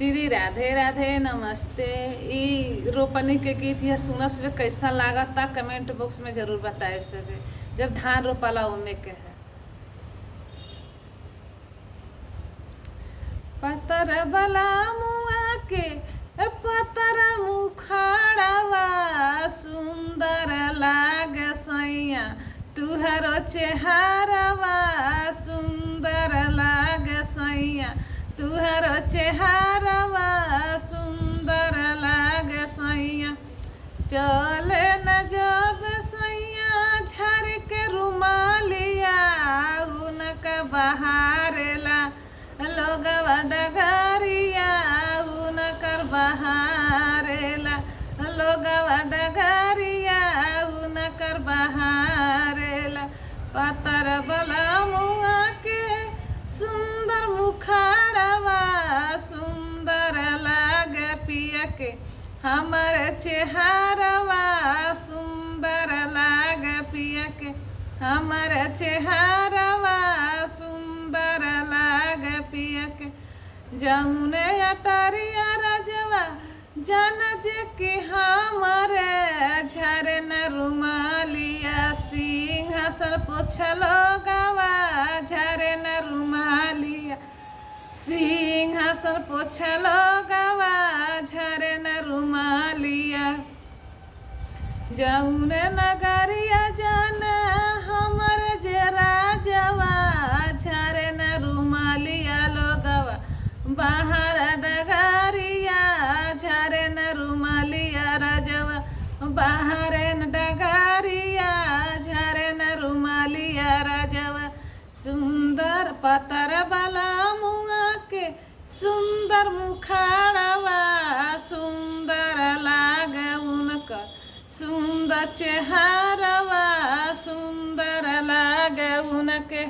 श्री राधे राधे नमस्ते। ई रोपनी के गीत यह सुनत से कैसा लागता कमेंट बॉक्स में जरूर बताए सके। जब धान रोपाला ओमे के है पतर बला मुआ के पतर मुखाड़ावा सुंदर लाग सैया तुहरो चेहरावा सुंदर लाग सैया तुहरो चेहरावा सुंदर लाग सैया चले न जब सैया झर के रुमालिया उनका बहारेला लोगवा डगरिया उनकर बहारेला लोगवा डगरिया उनकर बहारेला पतर बला मुआ के सुंदर मुखाड़वा सुंदर लाग पिया के हमर चेहरवा सुंदर लाग पिया के हमर चेहरवा सुंदर लाग पिया के जौने अटरिया रजवा जन जे के हमरे झरन रुमालिया सिंहासन पोछलो गवा झरन रुमालिया सिंहासन पोछलो गवा झरन रुमालिया जौन नगरिया जन हमर जे राजवा झरन रुमालिया लोगवा बाहर डगरिया झरन रुमालिया राजवा बाहर डगरिया झरन रुमालिया राजवा सुंदर पतर बला मुआ के सुंदर मुखाड़वा सुंदर लाग उनकर सुंदर चेहरवा सुंदर लाग उनके।